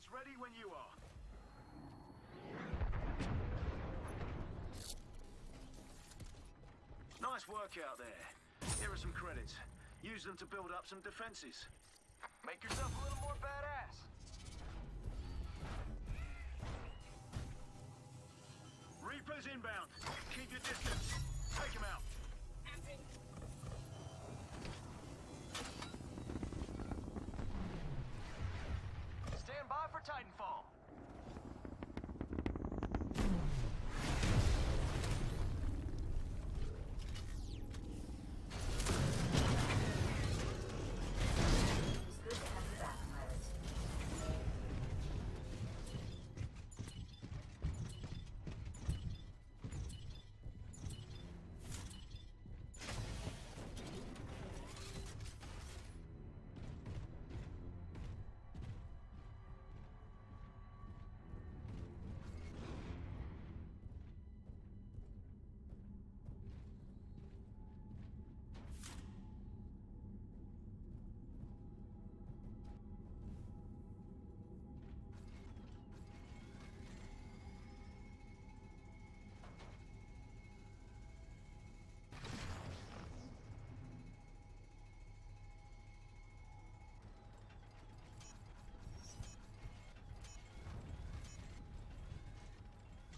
Weapons ready when you are. Nice work out there. Here are some credits. Use them to build up some defenses. Make yourself a little more badass. Reapers inbound. Keep your distance. Take them out. Stand by for Titanfall. It's good to have you back, pilot.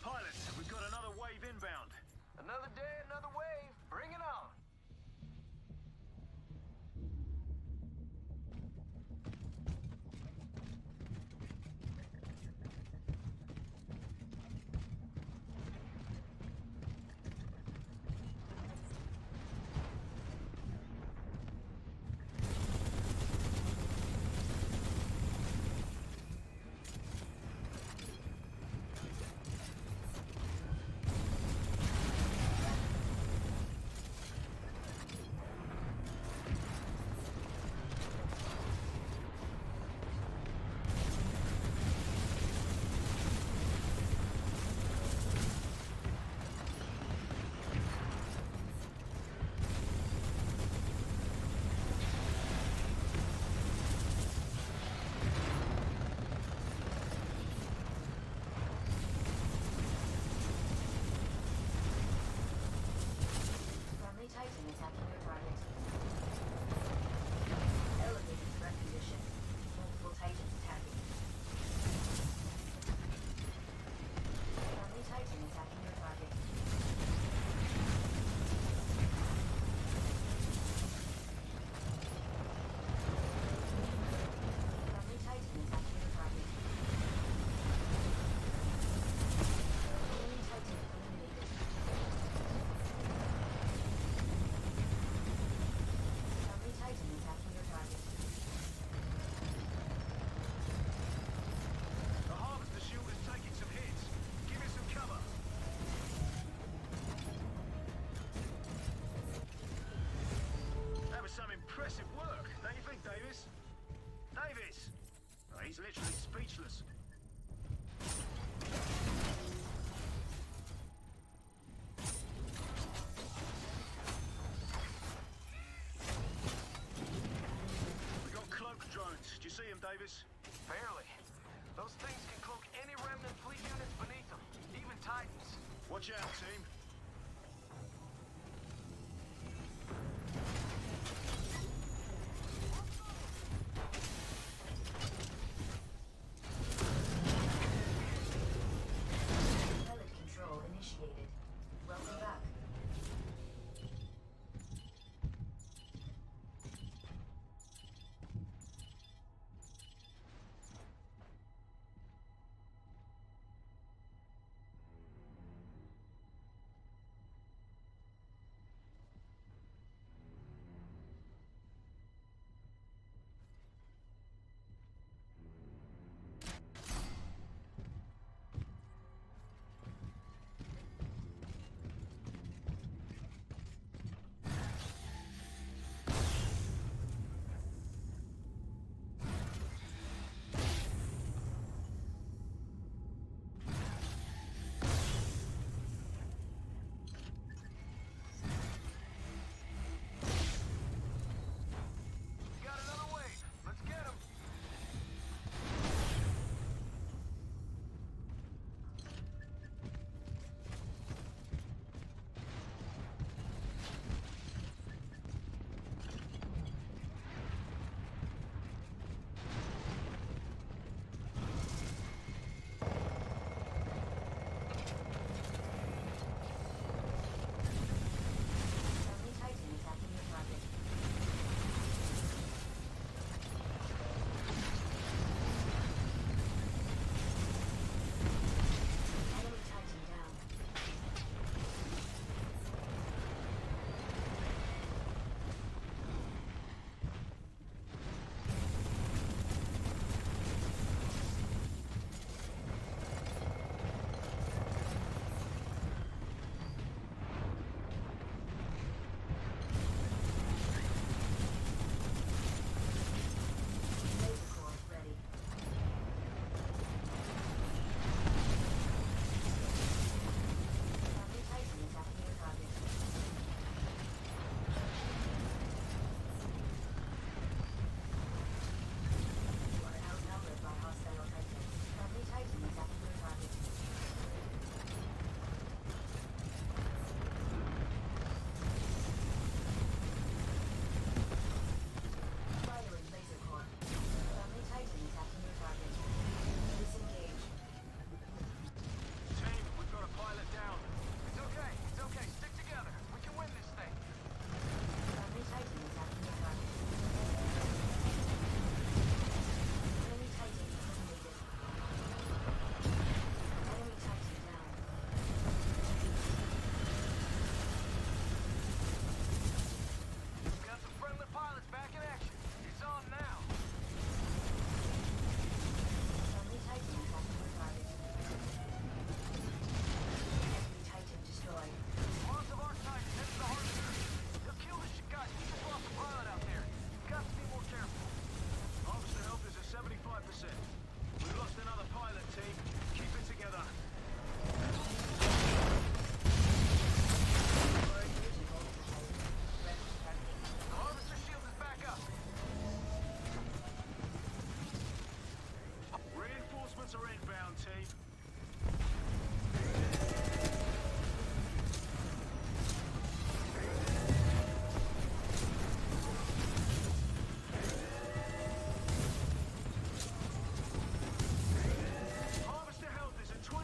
Pilots, we've got another wave inbound. Another day, another wave. Bring it on. Friendly Titan attacking your target. Elevated threat condition. Multiple Titans attacking. Friendly Titan attacking your target. Friendly Titan attacking your target. Friendly Titan eliminated. Friendly Titan attacking your target. The harvester shield is taking some hits. Give it some cover. That was some impressive work, don't you think, Davis? Davis! Oh, he's literally speechless. We got cloak drones. Did you see him, Davis? Barely. Those things can cloak any remnant fleet units beneath them, even Titans. Watch out, team. Pellet control initiated. Welcome back. team. Harvester health is at 25%.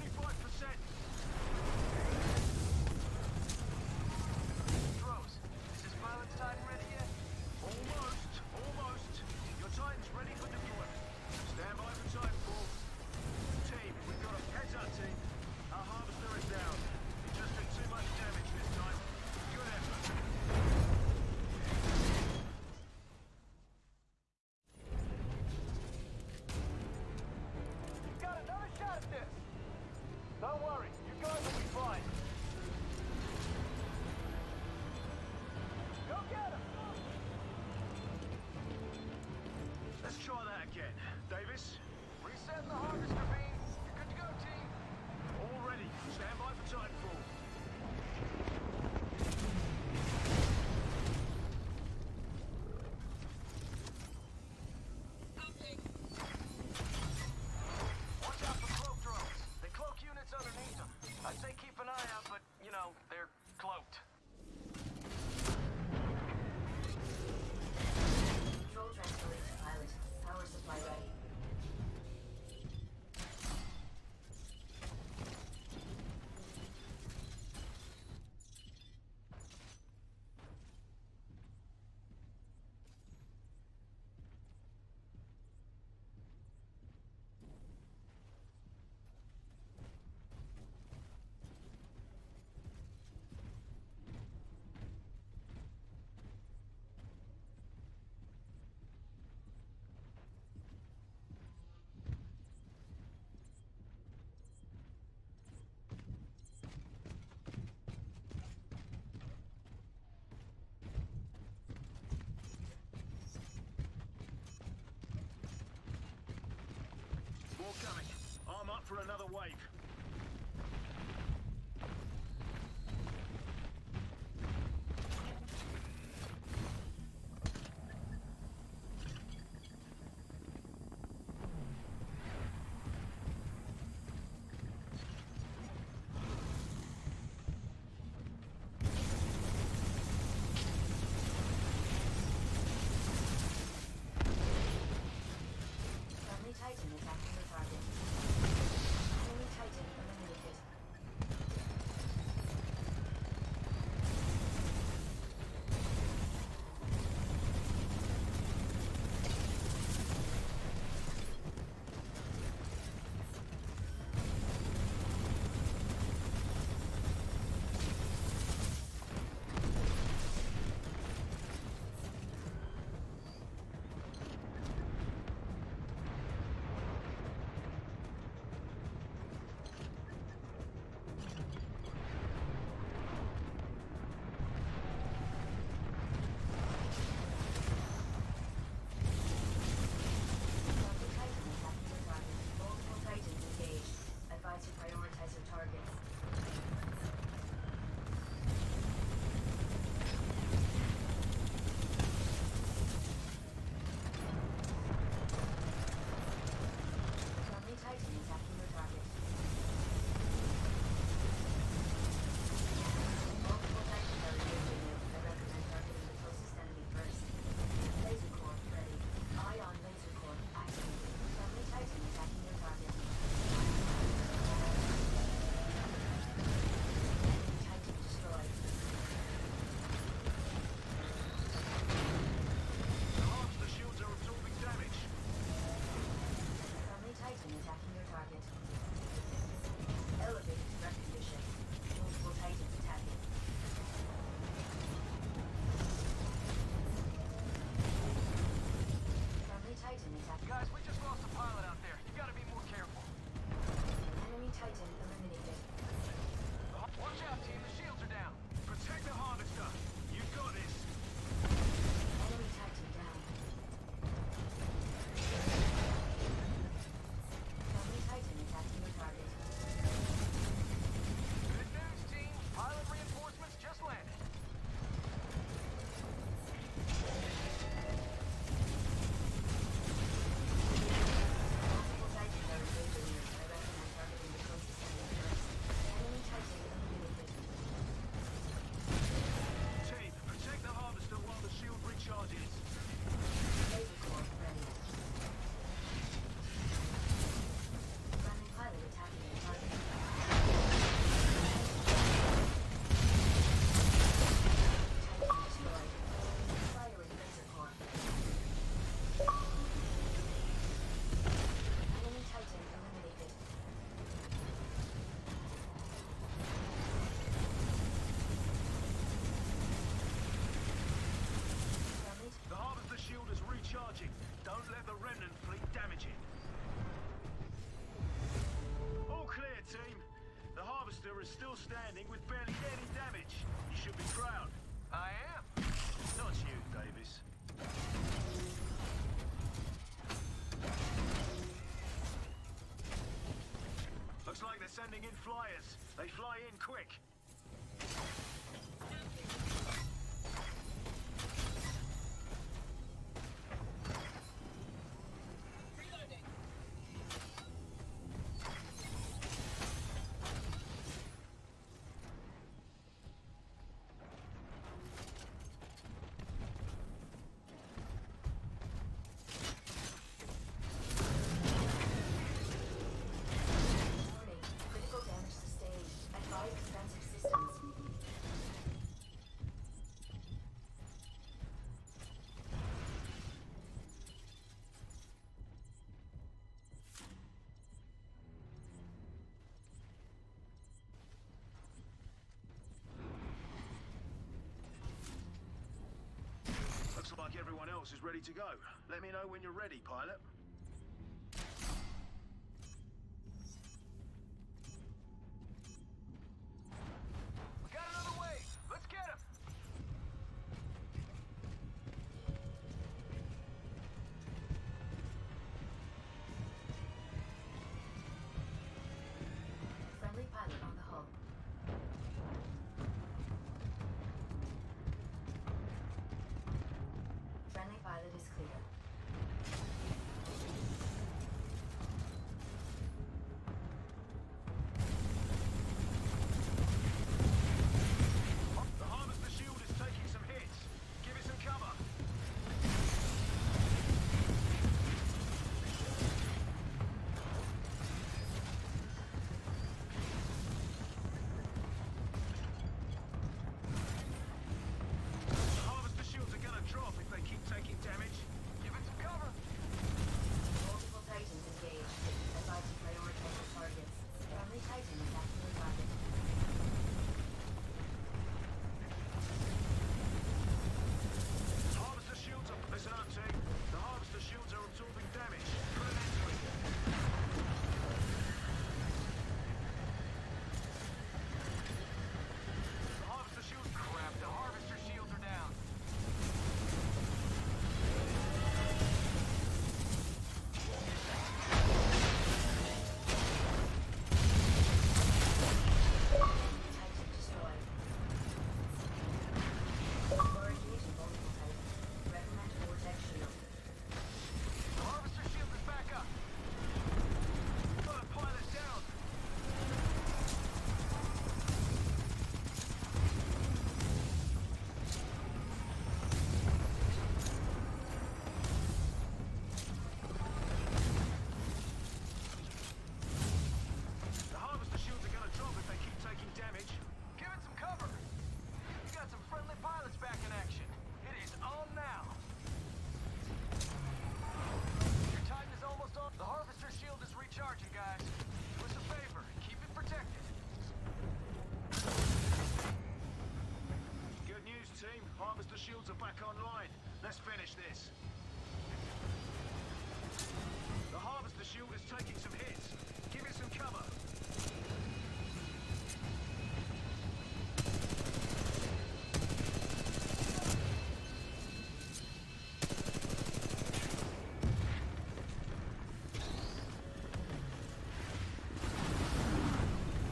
Rose, is this pilot's Titan ready yet? Almost. Your Titan's ready for deployment. Stand by for Titanfall. Team, we've got a heads up, team. Our harvester is down. He just took too much damage this time. Good effort. You've got another shot at this! Don't worry, you guys will be fine. Go get him! Let's try that again. Davis, Resetting the harvester beam. You're good to go, team. all ready. Stand by for Titanfall. Watch out for cloak drones. They cloak units underneath them. I'd say keep an eye out, but, you know, they're cloaked. Control transferring to pilot. Power supply ready. More coming. Arm up for another wave. Friendly Titan attacking the target. Enemy Titan still standing with barely any damage. You should be proud. I am. Not you, Davis. Looks like they're sending in flyers. They fly in quick. Warning, critical damage sustained. Advise defensive systems. Looks like everyone else is ready to go. Let me know when you're ready, pilot. We got another wave. Let's get him. Friendly pilot on the hull. Friendly pilot is clear. The harvester shield is taking some hits. Give it some cover. The harvester shields are gonna drop if they keep taking damage. Give it some cover. Multiple Titans engaged. Advise to prioritize the targets. Friendly Titan attacking the target. Harvester shields are... Listen up, team. The harvester shields are absorbing damage. Put an end to it. The harvester shields... Crap, the harvester shields are down. Titan destroyed. We're engaging multiple Titans. Recommend vortex shield. The harvester shield is back up. Got a pilot down. The harvester shields are gonna drop if they keep taking damage. Give it some cover. You got some friendly pilots back in action. It is on now. Your Titan is almost on. The harvester shield is recharging, guys. Do us a favor. Keep it protected. Good news, team. Harvester shields are back online. Let's finish this. The harvester shield is taking some hits. Give it some cover.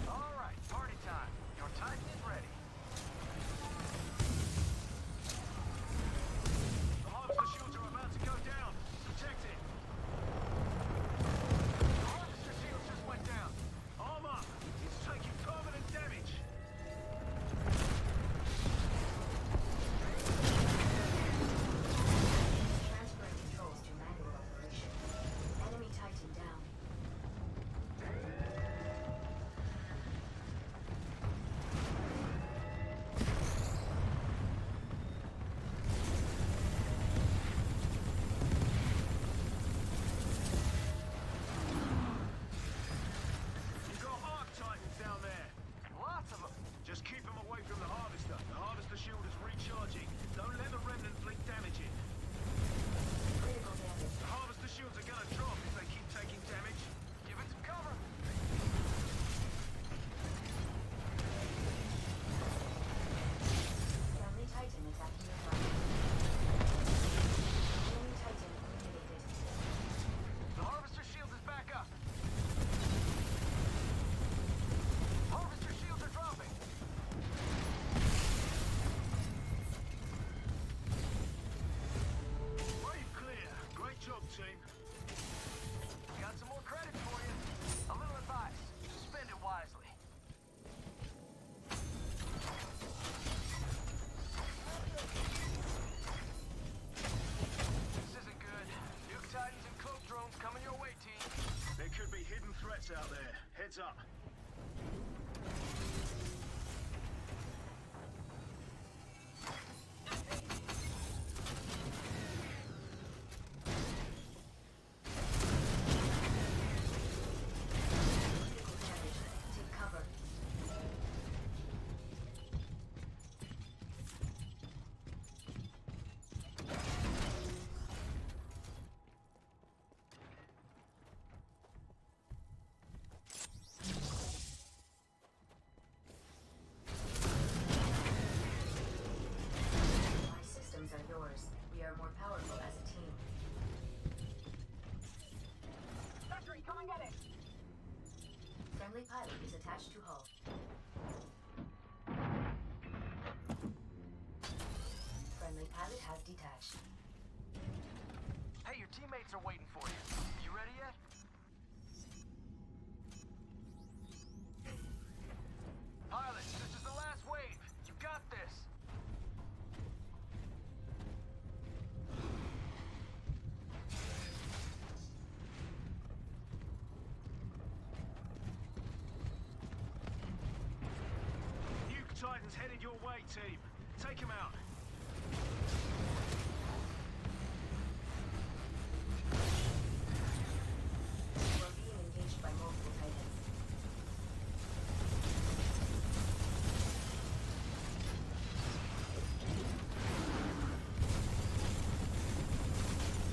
All right, party time. Your Titan is ready. The harvester shields are about to go down. Protect it. threats out there. Heads up. Critical damage. Take cover. My systems are yours. We are more powerful as a team. Sentry, come and get it! Friendly pilot is attached to hull. Friendly pilot has detached. Hey, your teammates are waiting for you. You ready yet? Pilots, this is the last wave. You got this. Nuke Titan's headed your way, team. Take him out. You are being engaged by multiple titans.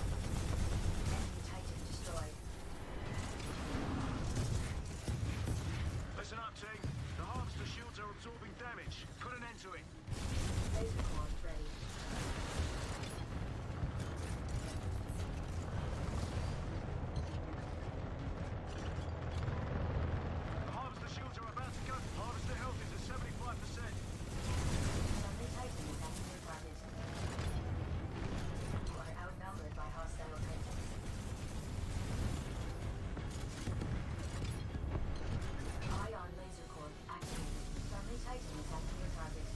Enemy titan destroyed. Listen up, team. The harvester shields are absorbing damage. Put an end to it. Laser core ready. The harvester shields are about to go. Harvester health is at 75%. Friendly titan attacking your target. You are outnumbered by hostile titans. Ion laser core activated. Friendly titan attacking your target.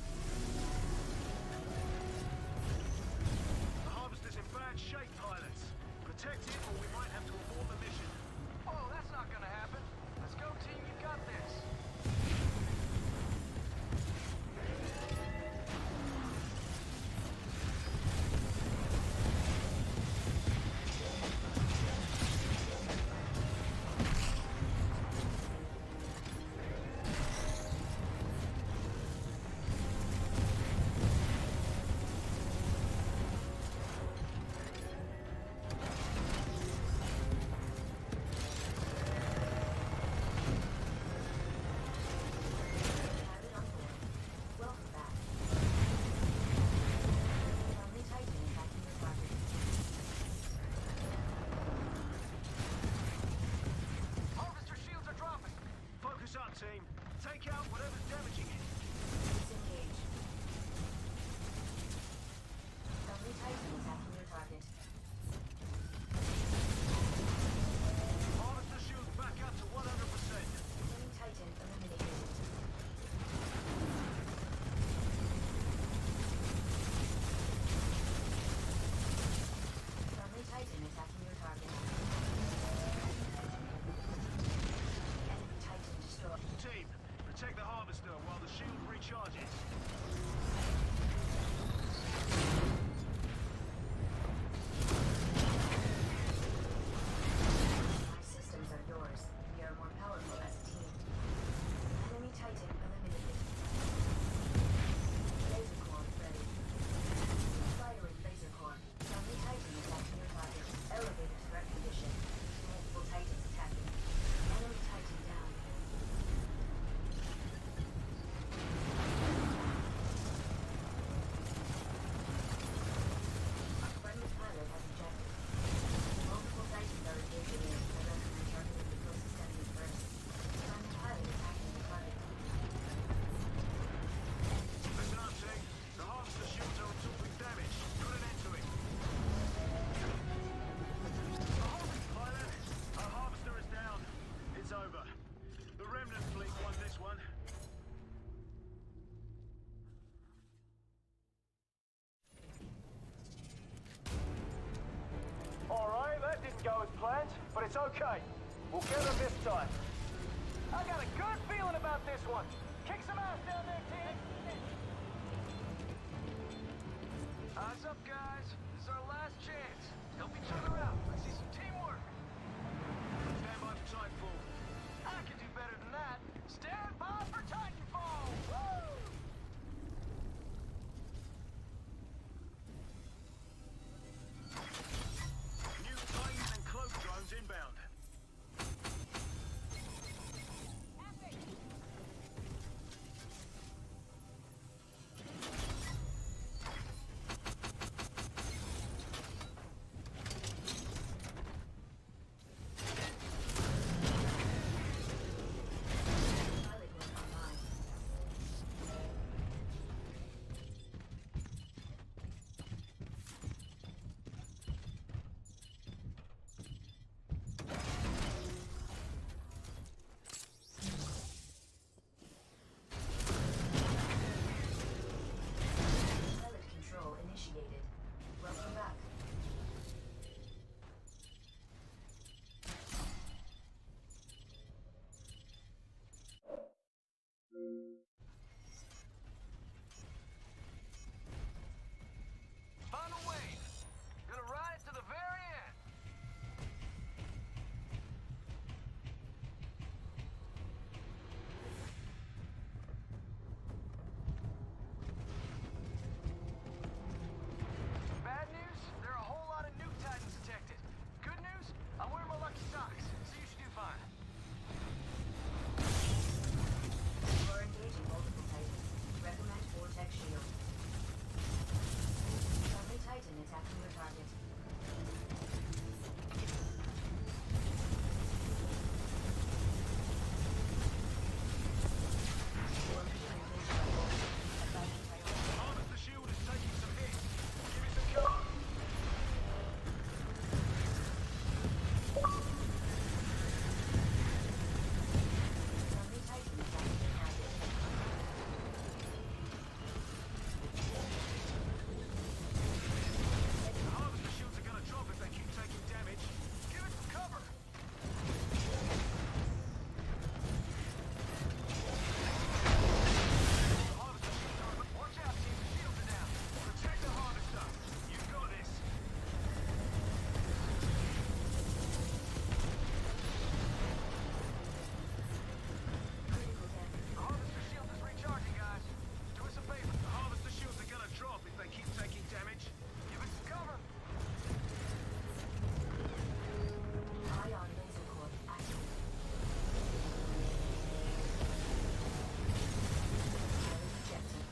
The harvester's in bad shape, pilots. Protect it or we might have to abort the mission. Oh, that's not gonna happen. Let's go, team. You got this. Pilot on board. Welcome back. Friendly titan attacking your target. Harvester shields are dropping. Focus up, team. Take out whatever's damaging it. Disengage. Friendly titan attacking your target. Harvester shields back up to 100%. Enemy titan eliminated. Friendly titan attacking your target. Enemy titan destroyed. Team, protect the harvester while the shield recharges. My systems are yours. We are more powerful as a team. Enemy titan eliminated. Laser core ready. Firing laser core. Friendly titan attacking your target. Elevated threat condition. Multiple titans attacking. Enemy titan down. Friendly pilot has ejected. Multiple titans are engaging in. I recommend targeting the closest enemy first. Friendly pilot attacking the target. Listen up, team. The harvester shields are absorbing damage. Put an end to it. Pilot, our harvester is down. It's over. The remnant fleet won this one. Alright, that didn't go as planned, but it's okay. We'll get them this time. I got a good feeling about this one. Kick some ass down there, team. What's up, guys? This is our last chance. Help each other out. Let's see some teamwork. Stand by for Titanfall. I can do better than that. Stand by for Titanfall! Woo! New Titans and cloak drones inbound. Pilot work online. Pilot control initiated. Welcome back. Final wave. Gonna ride it to the very end. Bad news, there are a whole lot of new Titans detected. Good news, I'm wearing my lucky socks, so you should do fine. You are engaging multiple Titans. Recommend Vortex Shield. Friendly Titan attacking your target. Swarm shooting laser rifle. Advancing priority. Harvest the shield is taking some hits. Give it some cover. Friendly Titan attacking your target. The harvester shields are gonna drop if they keep taking damage. Give it some cover. The harvester shields are... Watch out, team. The shields are down. Protect the harvester. You've got this. Critical damage. The harvester shield is recharging, guys. Do us a favor. The harvester shields are gonna drop if they keep taking damage. Give it some cover. Ion laser core active. Pilot ejected.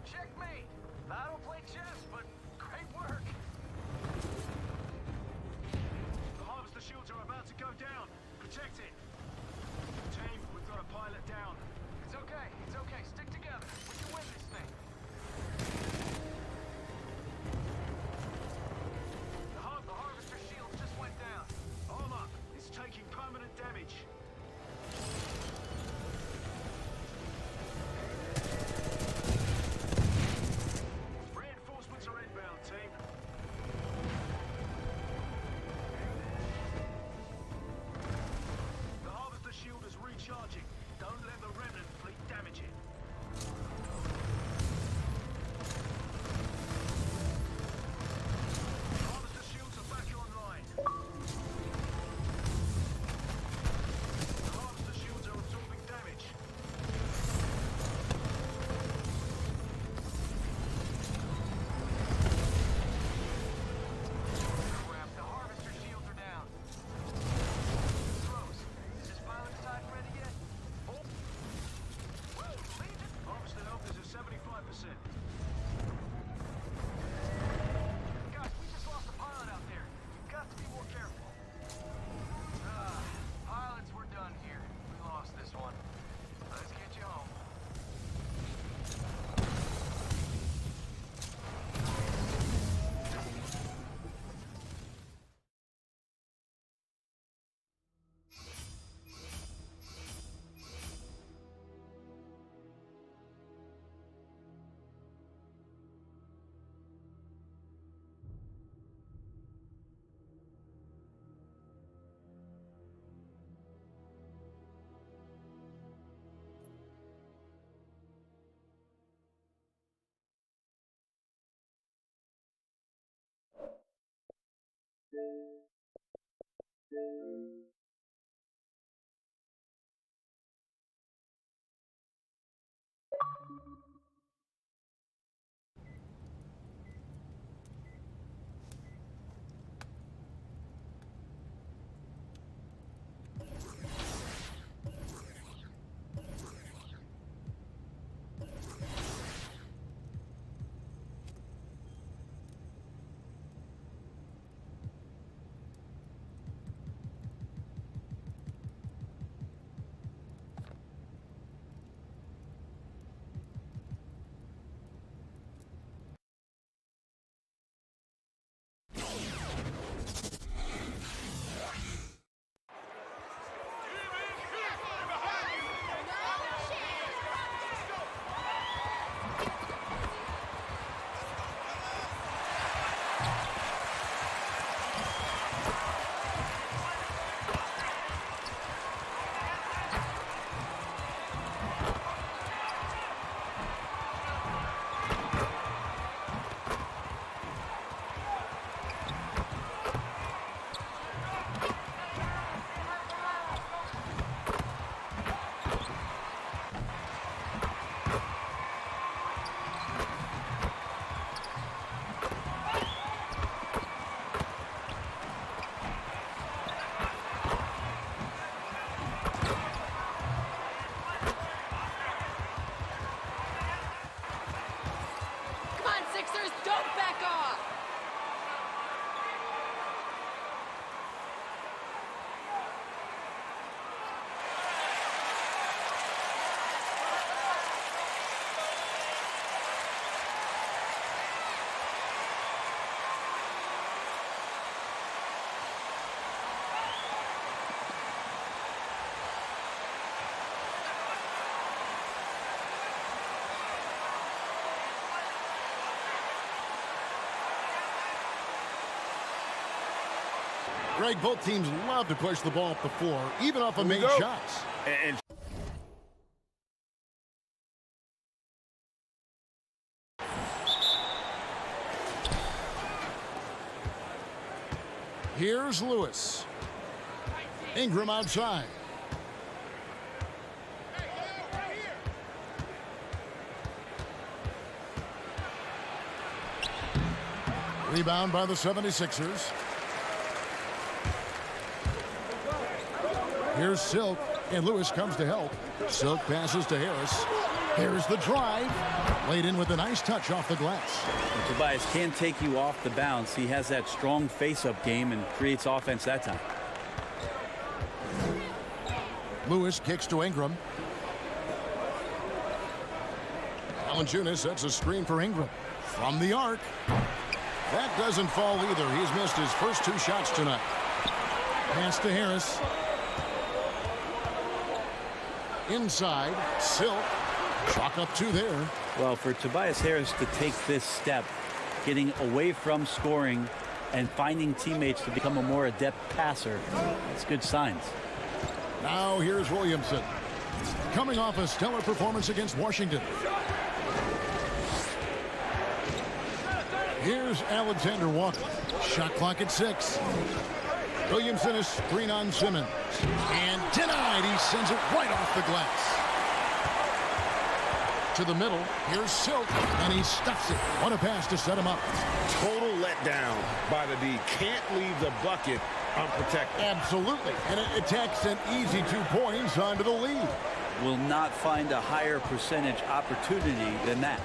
Checkmate. I don't play chess, but great work. The harvester shields are about to go down. Protect it. Team, we've got a pilot down. It's okay. It's okay. Stick together. We can win this thing. The harvester shield just went down. Arm up. It's taking permanent damage. Reinforcements are inbound, team. Greg, both teams love to push the ball up the floor, even off of made shots. And here's Lewis. Ingram outside. Rebound by the 76ers. Here's Silk, and Lewis comes to help. Silk passes to Harris. Here's the drive. Laid in with a nice touch off the glass. And Tobias can take you off the bounce. He has that strong face-up game and creates offense that time. Lewis kicks to Ingram. Valanciunas sets a screen for Ingram. From the arc. That doesn't fall either. He's missed his first 2 shots tonight. Pass to Harris. Inside, Silk. Chalk up 2 there. Well, for Tobias Harris to take this step, getting away from scoring and finding teammates to become a more adept passer, it's good signs. Now here's Williamson. Coming off a stellar performance against Washington. Here's Alexander Walker. Shot clock at 6. Williamson is screen on Simmons. And denied. He sends it right off the glass. To the middle. Here's Silk. And he stuffs it. What a pass to set him up. total letdown by the D. Can't leave the bucket unprotected. Absolutely. And it takes an easy 2 points onto the lead. Will not find a higher percentage opportunity than that.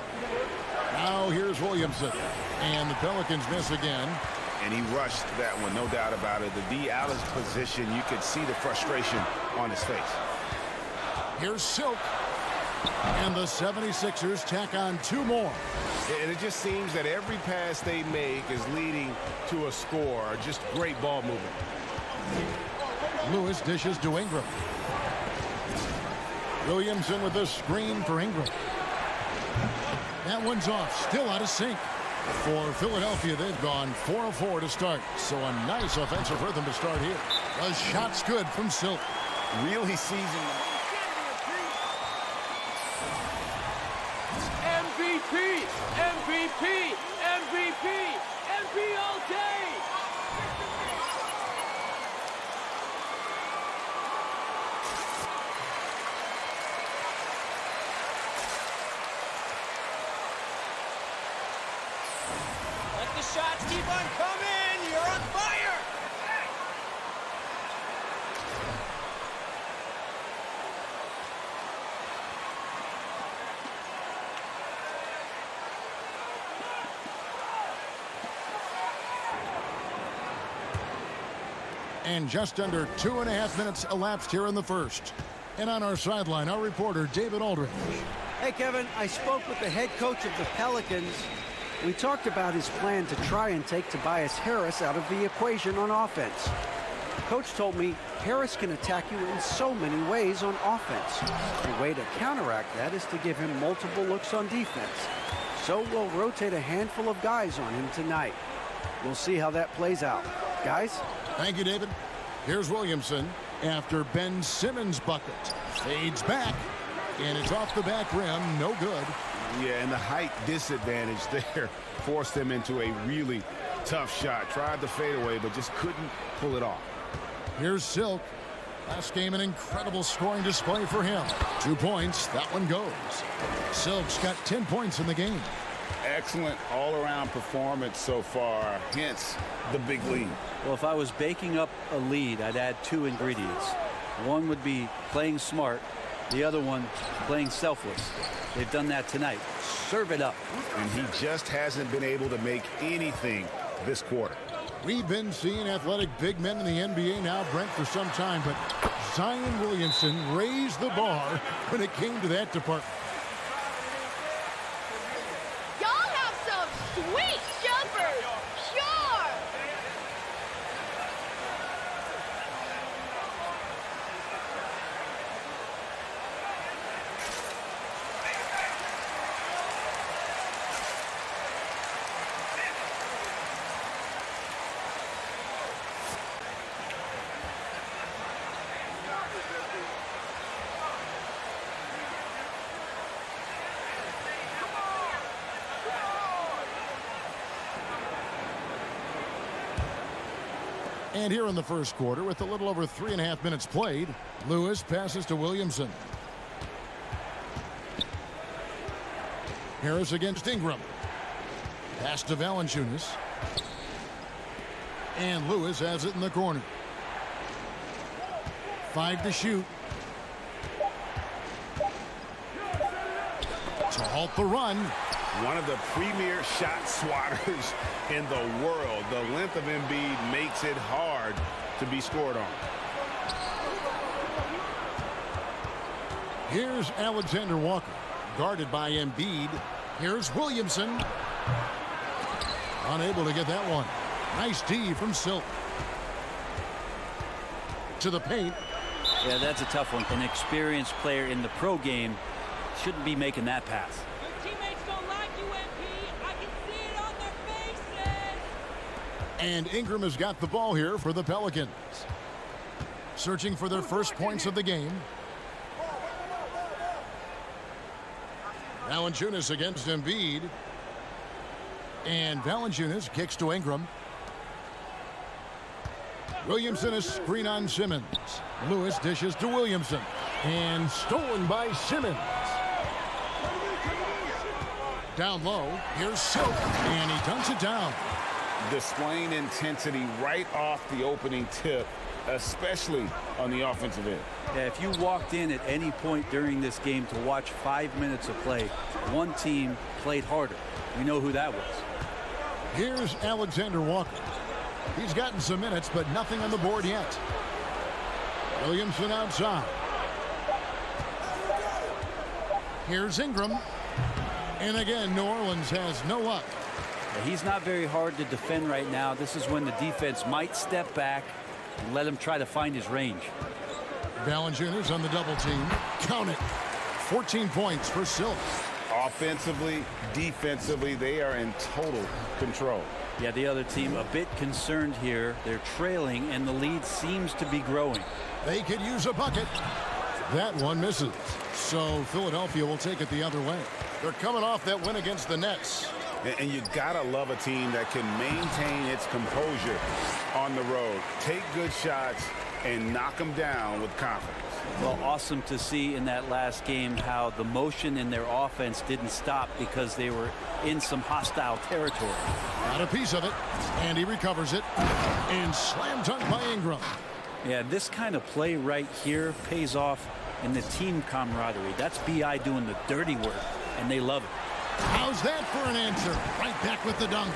Now here's Williamson. And the Pelicans miss again. And he rushed that one, no doubt about it. The D out of position, you could see the frustration on his face. Here's Silk. And the 76ers tack on 2 more. And it just seems that every pass they make is leading to a score. Just great ball movement. Lewis dishes to Ingram. Williamson with a screen for Ingram. That one's off, still out of sync. For Philadelphia, they've gone 4 of 4 to start. So a nice offensive rhythm to start here. The shot's good from Silk. Really seizing. MVP! MVP! MVP! MVP all day! Keep on coming! You're on fire! And just under 2.5 minutes elapsed here in the first. And on our sideline, our reporter, David Aldridge. Hey, Kevin, I spoke with the head coach of the Pelicans. We talked about his plan to try and take Tobias Harris out of the equation on offense. Coach told me Harris can attack you in so many ways on offense. The way to counteract that is to give him multiple looks on defense. So we'll rotate a handful of guys on him tonight. We'll see how that plays out. Guys? Thank you, David. Here's Williamson after Ben Simmons' bucket. Fades back, and it's off the back rim. No good. Yeah, and the height disadvantage there forced him into a really tough shot. Tried to fade away, but just couldn't pull it off. Here's Silk. Last game, an incredible scoring display for him. 2 points. That one goes. Silk's got 10 points in the game. Excellent all-around performance so far, hence the big lead. Well, if I was baking up a lead, I'd add 2 ingredients. One would be playing smart. The other one, playing selfless. They've done that tonight. Serve it up. And he just hasn't been able to make anything this quarter. We've been seeing athletic big men in the NBA now, Brent, for some time, but Zion Williamson raised the bar when it came to that department. Y'all have some sweet jumpers. Sure. And here in the first quarter, with a little over 3.5 minutes played, Lewis passes to Williamson. Harris against Ingram. Pass to Valanciunas. And Lewis has it in the corner. 5 to shoot. To halt the run. One of the premier shot swatters in the world. The length of Embiid makes it hard to be scored on. Here's Alexander Walker, guarded by Embiid. Here's Williamson. Unable to get that one. Nice D from Silk. To the paint. Yeah, that's a tough one. An experienced player in the pro game shouldn't be making that pass. And Ingram has got the ball here for the Pelicans. Searching for their first points of the game. Valanciunas against Embiid. And Valanciunas kicks to Ingram. Williamson, a screen on Simmons. Lewis dishes to Williamson. And stolen by Simmons. Down low, here's Silk. And he dunks it down. Displaying intensity right off the opening tip, especially on the offensive end. Yeah, if you walked in at any point during this game to watch 5 minutes of play, one team played harder. We know who that was. Here's Alexander Walker. He's gotten some minutes, but nothing on the board yet. Williamson outside. Here's Ingram. And again, New Orleans has no luck. He's not very hard to defend right now. This is when the defense might step back and let him try to find his range. Valanciunas on the double team. Count it. 14 points for Silk. Offensively, defensively, they are in total control. Yeah, the other team a bit concerned here. They're trailing, and the lead seems to be growing. They could use a bucket. That one misses. So Philadelphia will take it the other way. They're coming off that win against the Nets. And you gotta love a team that can maintain its composure on the road. Take good shots and knock them down with confidence. Well, awesome to see in that last game how the motion in their offense didn't stop because they were in some hostile territory. Got a piece of it, and he recovers it. And slam dunk by Ingram. Yeah, this kind of play right here pays off in the team camaraderie. That's B.I. doing the dirty work, and they love it. How's that for an answer? Right back with the dunk.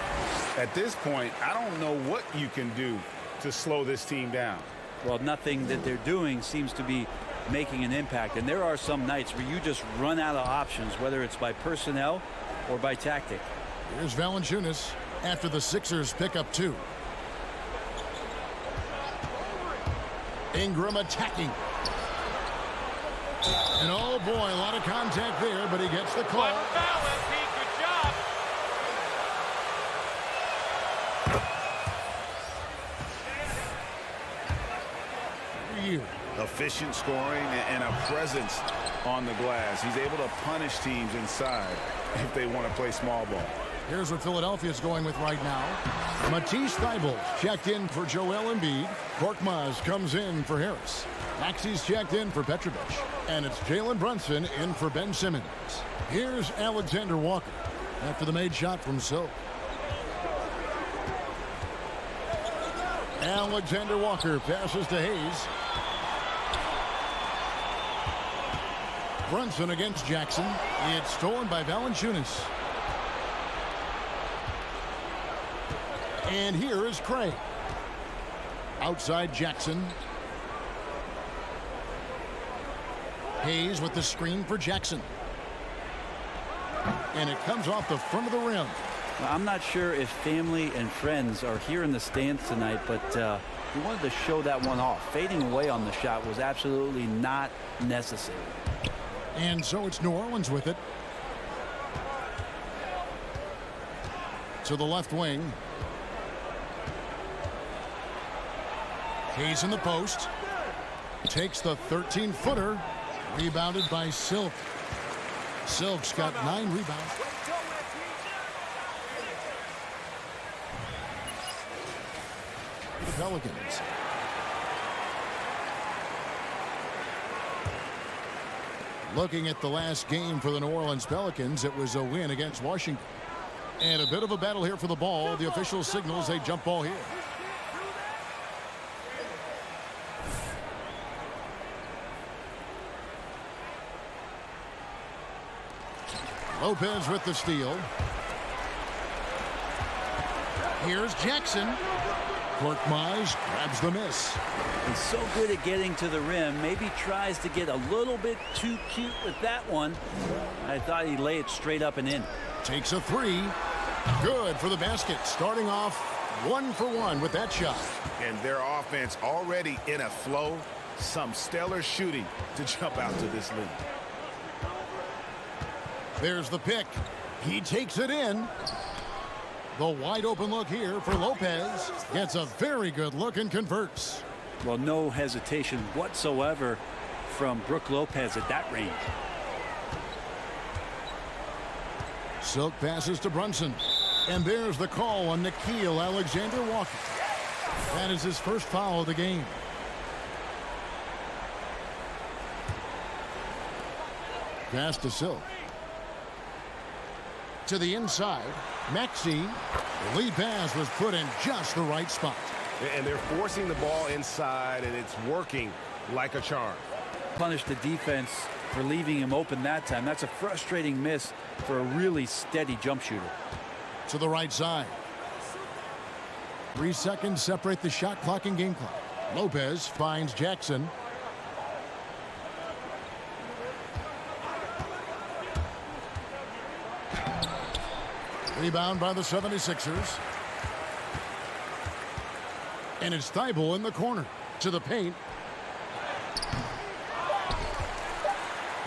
At this point, I don't know what you can do to slow this team down. Well, nothing that they're doing seems to be making an impact. And there are some nights where you just run out of options, whether it's by personnel or by tactic. Here's Valanciunas after the Sixers pick up 2. Ingram attacking. And oh boy, a lot of contact there, but he gets the call. Good job. Year. Efficient scoring and a presence on the glass. He's able to punish teams inside if they want to play small ball. Here's what Philadelphia's going with right now. Matisse Thybulle checked in for Joel Embiid. Korkmaz comes in for Harris. Maxi's checked in for Petrovic. And it's Jalen Brunson in for Ben Simmons. Here's Alexander Walker after the made shot from Silk. Alexander Walker passes to Hayes. Brunson against Jackson. It's stolen by Valanciunas. And here is Craig. Outside Jackson. Hayes with the screen for Jackson. And it comes off the front of the rim. Well, I'm not sure if family and friends are here in the stands tonight, but he wanted to show that one off. Fading away on the shot was absolutely not necessary. And so it's New Orleans with it. To the left wing. Hayes in the post. Takes the 13-footer. Rebounded by Silk. Silk's got 9 rebounds. The Pelicans. Looking at the last game for the New Orleans Pelicans, it was a win against Washington. And a bit of a battle here for the ball. The official signals a jump ball here. Lopez with the steal. Here's Jackson. Korkmaz grabs the miss. He's so good at getting to the rim. Maybe tries to get a little bit too cute with that one. I thought he'd lay it straight up and in. Takes a 3. Good for the basket. Starting off 1 for 1 with that shot. And their offense already in a flow. Some stellar shooting to jump out to this lead. There's the pick. He takes it in. The wide open look here for Lopez. Gets a very good look and converts. Well, no hesitation whatsoever from Brook Lopez at that range. Silk passes to Brunson. And there's the call on Nickeil Alexander-Walker. That is his first foul of the game. Pass to Silk. To the inside. Maxey. The lead pass was put in just the right spot. And they're forcing the ball inside, and it's working like a charm. Punish the defense for leaving him open that time. That's a frustrating miss for a really steady jump shooter. To the right side. 3 seconds separate the shot clock and game clock. Lopez finds Jackson. Rebound by the 76ers. And it's Thybulle in the corner. To the paint.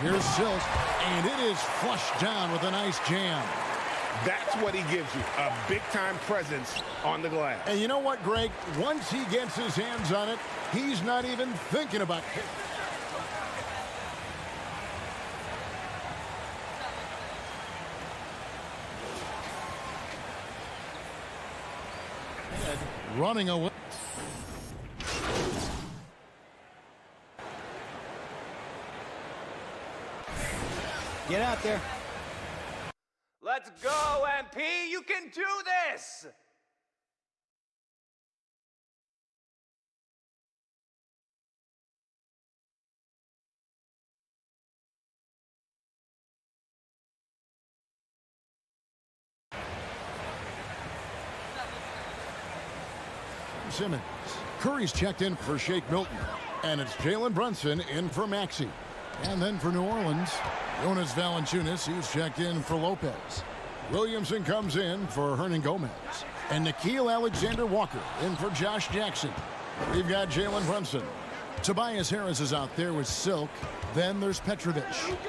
Here's Silk. And it is flushed down with a nice jam. That's what he gives you, a big-time presence on the glass. And you know what, Greg? Once he gets his hands on it, he's not even thinking about it. Running away. Get out there. Let's go, MP. You can do this. Simmons. Curry's checked in for Shake Milton. And it's Jalen Brunson in for Maxey. And then for New Orleans, Jonas Valanciunas, he's checked in for Lopez. Williamson comes in for Hernan Gomez. And Nickeil Alexander-Walker in for Josh Jackson. We've got Jalen Brunson. Tobias Harris is out there with Silk. Then there's Petrovic.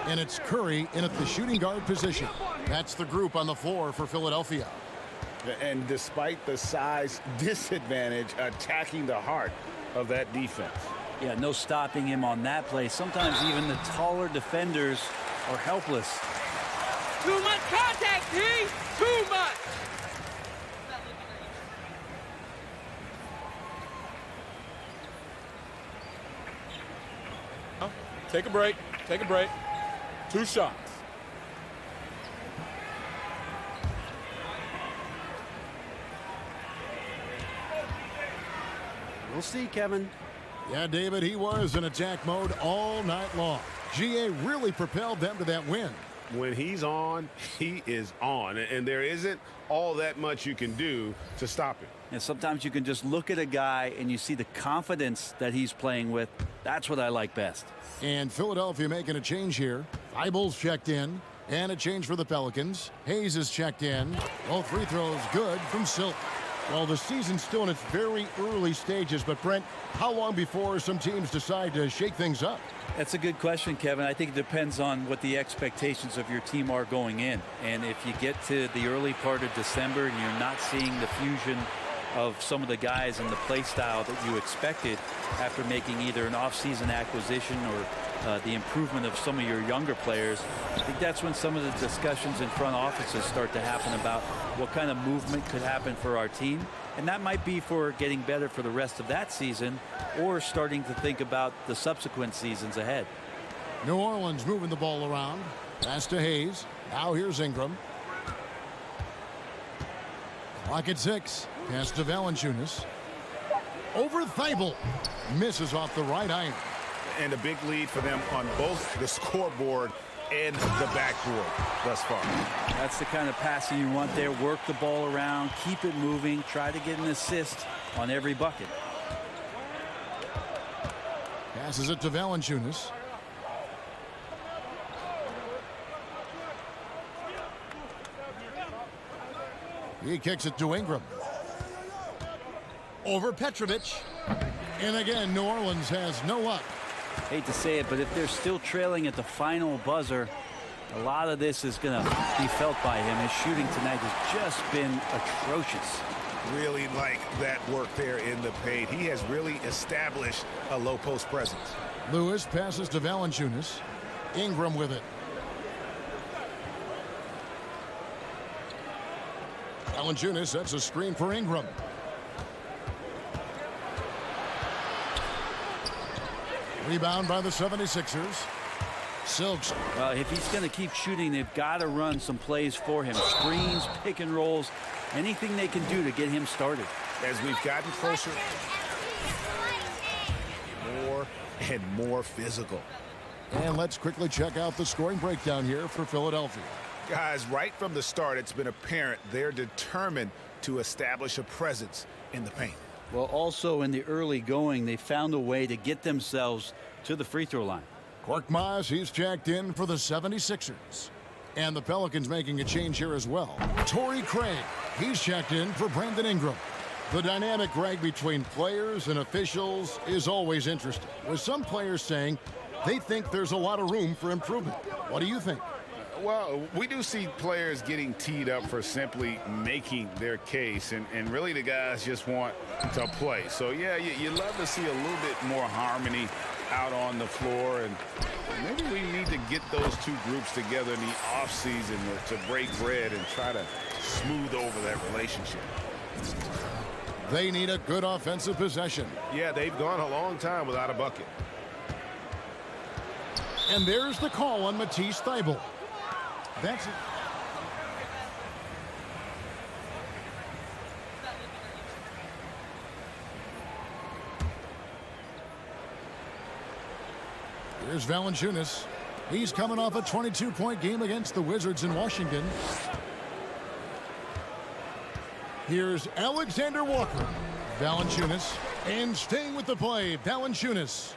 And it's Curry in at the shooting guard position. That's the group on the floor for Philadelphia. And despite the size disadvantage, attacking the heart of that defense. Yeah, no stopping him on that play. Sometimes even the taller defenders are helpless. Too much contact, P. Too much. Take a break. Take a break. 2 shots. We'll see, Kevin. Yeah, David, he was in attack mode all night long. GA really propelled them to that win. When he's on, he is on. And there isn't all that much you can do to stop him. And sometimes you can just look at a guy and you see the confidence that he's playing with. That's what I like best. And Philadelphia making a change here. Thibault's checked in. And a change for the Pelicans. Hayes is checked in. Both free throws good from Silk. Well, the season's still in its very early stages, but Brent, how long before some teams decide to shake things up? That's a good question, Kevin. I think it depends on what the expectations of your team are going in. And if you get to the early part of December and you're not seeing the fusion of some of the guys and the play style that you expected after making either an offseason acquisition or the improvement of some of your younger players, I think that's when some of the discussions in front offices start to happen about what kind of movement could happen for our team. And that might be for getting better for the rest of that season or starting to think about the subsequent seasons ahead. New Orleans moving the ball around. Pass to Hayes. Now here's Ingram. Clock at 6. Pass to Valanciunas. Over Thibault. Misses off the right iron. And a big lead for them on both the scoreboard and the backboard thus far. That's the kind of passing you want there. Work the ball around, keep it moving, try to get an assist on every bucket. Passes it to Valanciunas. He kicks it to Ingram. Over Petrovic. And again, New Orleans has no luck. Hate to say it, but if they're still trailing at the final buzzer, a lot of this is going to be felt by him. His shooting tonight has just been atrocious. Really like that work there in the paint. He has really established a low post presence. Lewis passes to Valanciunas. Ingram with it. Valanciunas sets a screen for Ingram. Rebound by the 76ers. Silks. Well, if he's going to keep shooting, they've got to run some plays for him. Screens, pick and rolls, anything they can do to get him started. As we've gotten closer, more and more physical. And let's quickly check out the scoring breakdown here for Philadelphia. Guys, right from the start, it's been apparent they're determined to establish a presence in the paint. Well, also in the early going, they found a way to get themselves to the free throw line. Korkmaz, he's checked in for the 76ers. And the Pelicans making a change here as well. Torrey Craig, he's checked in for Brandon Ingram. The dynamic, Greg, between players and officials is always interesting, with some players saying they think there's a lot of room for improvement. What do you think? Well, we do see players getting teed up for simply making their case, and really the guys just want to play. So, yeah, you love to see a little bit more harmony out on the floor, and maybe we need to get those two groups together in the offseason to break bread and try to smooth over that relationship. They need a good offensive possession. Yeah, they've gone a long time without a bucket. And there's the call on Matisse Thybulle. That's it. Here's Valanciunas. He's coming off a 22-point game against the Wizards in Washington. Here's Alexander Walker. Valanciunas. And staying with the play, Valanciunas.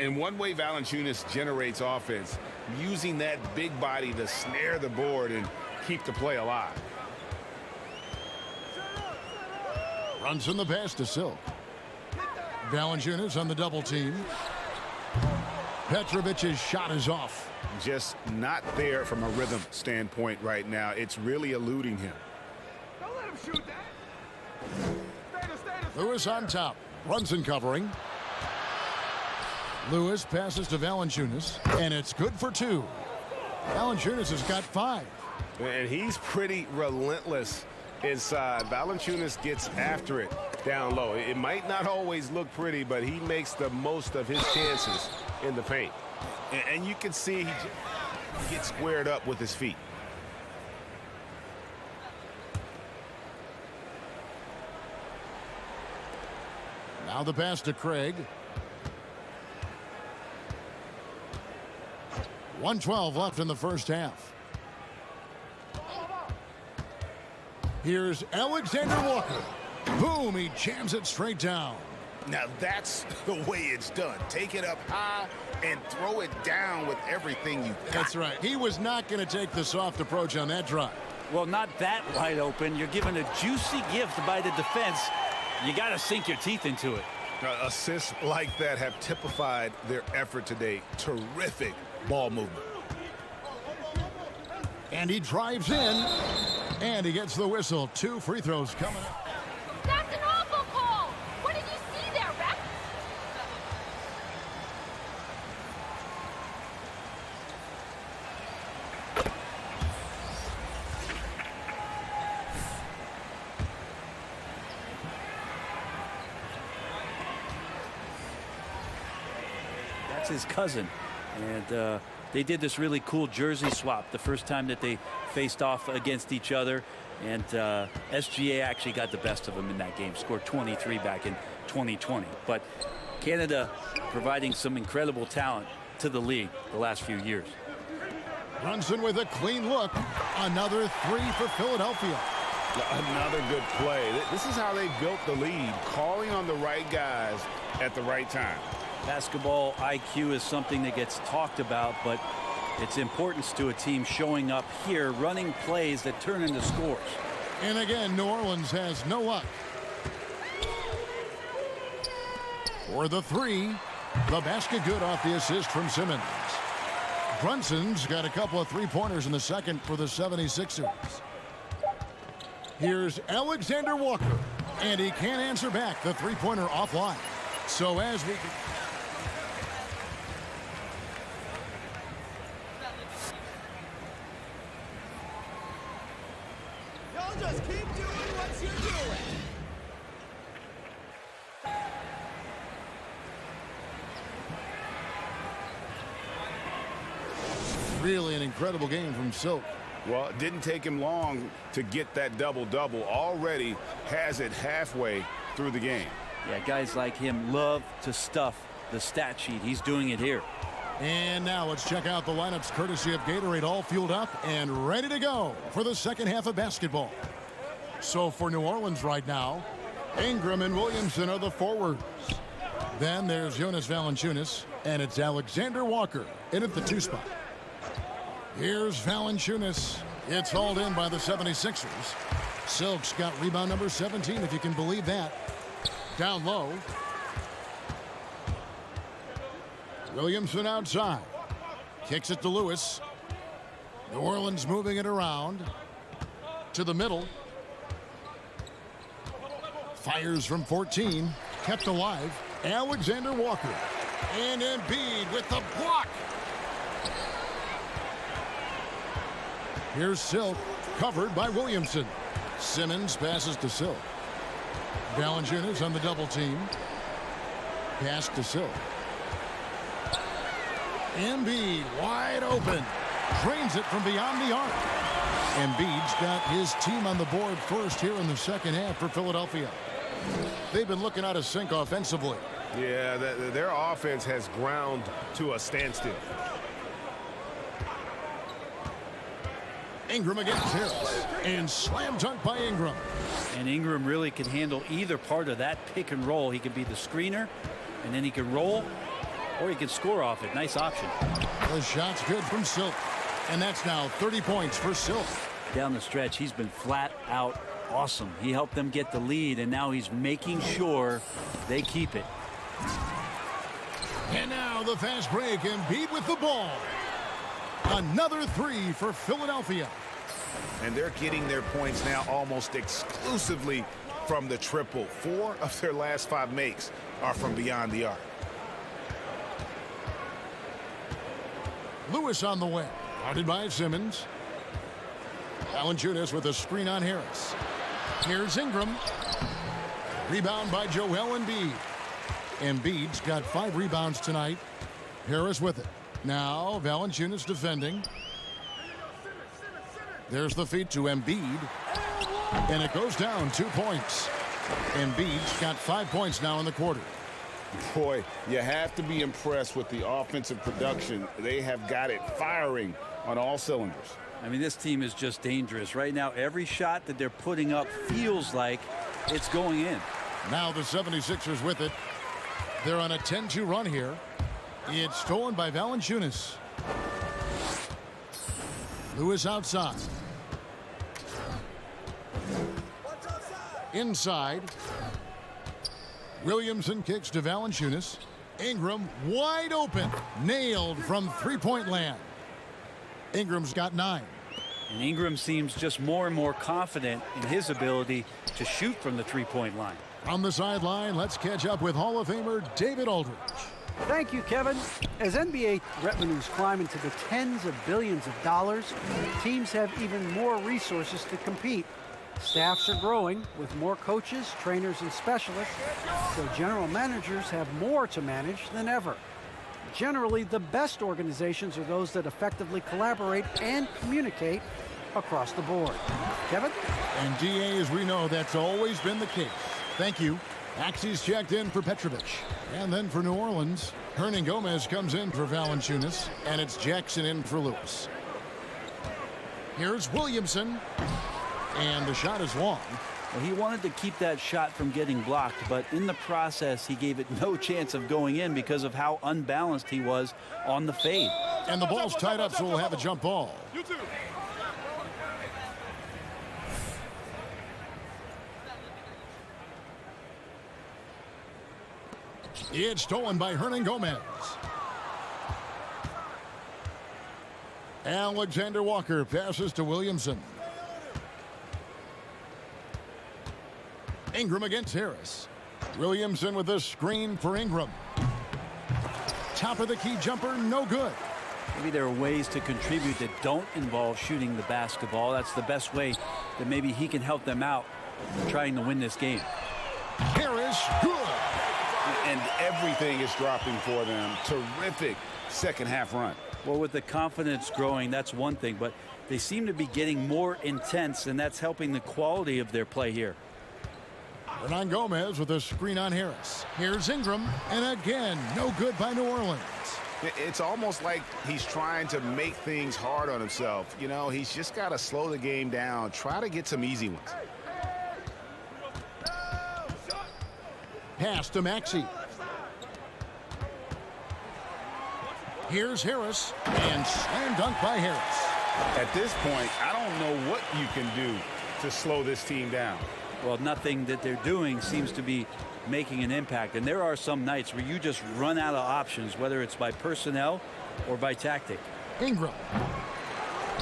And one way Valanciunas generates offense, using that big body to snare the board and keep the play alive. Runs in the pass to Silk. Valanciunas on the double team. Petrovic's shot is off. Just not there from a rhythm standpoint right now. It's really eluding him. Don't let him shoot that. Lewis on top. Brunson covering. Lewis passes to Valanciunas, and it's good for 2. Valanciunas has got 5. And he's pretty relentless inside. Valanciunas gets after it down low. It might not always look pretty, but he makes the most of his chances in the paint. And you can see he gets squared up with his feet. Now the pass to Craig. 1:12 left in the first half. Here's Alexander Walker. Boom, he jams it straight down. Now that's the way it's done. Take it up high and throw it down with everything you got. That's right. He was not going to take the soft approach on that drive. Well, not that wide open. You're given a juicy gift by the defense. You got to sink your teeth into it. Assists like that have typified their effort today. Terrific ball movement. And he drives in, and he gets the whistle. 2 free throws coming up. That's an awful call! What did you see there, ref? That's his cousin. And they did this really cool jersey swap the first time that they faced off against each other. And SGA actually got the best of him in that game, scored 23 back in 2020. But Canada providing some incredible talent to the league the last few years. Brunson with a clean look. Another 3 for Philadelphia. Another good play. This is how they built the lead, calling on the right guys at the right time. Basketball IQ is something that gets talked about, but its importance to a team showing up here, running plays that turn into scores. And again, New Orleans has no luck. For the 3, the basket good off the assist from Simmons. Brunson's got a couple of 3-pointers in the second for the 76ers. Here's Alexander Walker, and he can't answer back the 3-pointer offline. So as we... Just keep doing what you're doing. Really an incredible game from Silk. Well, it didn't take him long to get that double-double. Already has it halfway through the game. Yeah, guys like him love to stuff the stat sheet. He's doing it here. And now let's check out the lineups courtesy of Gatorade, all fueled up and ready to go for the second half of basketball. So for New Orleans right now, Ingram and Williamson are the forwards. Then there's Jonas Valanciunas, and it's Alexander Walker in at the 2 spot. Here's Valanciunas. It's hauled in by the 76ers. Silk's got rebound number 17, if you can believe that. Down low. Williamson outside. Kicks it to Lewis. New Orleans moving it around to the middle. Fires from 14. Kept alive. Alexander Walker. And Embiid with the block. Here's Silk, covered by Williamson. Simmons passes to Silk. Valanciunas on the double team. Pass to Silk. Embiid wide open. Drains it from beyond the arc. Embiid's got his team on the board first here in the second half for Philadelphia. They've been looking out of sync offensively. Yeah, their offense has ground to a standstill. Ingram against Harris. And slam dunk by Ingram. And Ingram really can handle either part of that pick and roll. He can be the screener, and then he can roll, or he can score off it. Nice option. The shot's good from Silk. And that's now 30 points for Silk. Down the stretch, he's been flat out awesome. He helped them get the lead, and now he's making sure they keep it. And now the fast break. Embiid with the ball. Another three for Philadelphia. And they're getting their points now almost exclusively from the triple. 4 of their last 5 makes are from beyond the arc. Lewis on the wing. Guarded by Simmons. Valanciunas with a screen on Harris. Here's Ingram. Rebound by Joel Embiid. Embiid's got 5 rebounds tonight. Harris with it. Now Valanciunas defending. There's the feed to Embiid. And it goes down 2 points. Embiid's got 5 points now in the quarter. Boy, you have to be impressed with the offensive production. They have got it firing on all cylinders. I mean, this team is just dangerous. Right now, every shot that they're putting up feels like it's going in. Now the 76ers with it. They're on a 10-2 run here. It's stolen by Valanciunas. Lewis outside. Inside. Williamson kicks to Valanciunas. Ingram wide open. Nailed from three-point land. Ingram's got 9. And Ingram seems just more and more confident in his ability to shoot from the three-point line. On the sideline, let's catch up with Hall of Famer David Aldridge. Thank you, Kevin. As NBA revenues climb into the tens of billions of dollars, teams have even more resources to compete. Staffs are growing with more coaches, trainers, and specialists, so general managers have more to manage than ever. Generally, the best organizations are those that effectively collaborate and communicate across the board. Kevin? And DA, as we know, that's always been the case. Thank you. Axie's checked in for Petrovic. And then for New Orleans, Hernan Gomez comes in for Valanciunas, and it's Jackson in for Lewis. Here's Williamson, and the shot is long. Well, he wanted to keep that shot from getting blocked, but in the process, he gave it no chance of going in because of how unbalanced he was on the fade. And the ball's tied up, so we'll have a jump ball. It's stolen by Hernan Gomez. Alexander Walker passes to Williamson. Ingram against Harris. Williamson with a screen for Ingram. Top of the key jumper, no good. Maybe there are ways to contribute that don't involve shooting the basketball. That's the best way that maybe he can help them out trying to win this game. Harris, good. And everything is dropping for them. Terrific second half run. Well, with the confidence growing, that's one thing, but they seem to be getting more intense, and that's helping the quality of their play here. Hernan Gomez with a screen on Harris. Here's Ingram, and again, no good by New Orleans. It's almost like he's trying to make things hard on himself. You know, he's just got to slow the game down, try to get some easy ones. Pass to Maxey. Here's Harris, and slam dunk by Harris. At this point, I don't know what you can do to slow this team down. Well, nothing that they're doing seems to be making an impact. And there are some nights where you just run out of options, whether it's by personnel or by tactic. Ingram.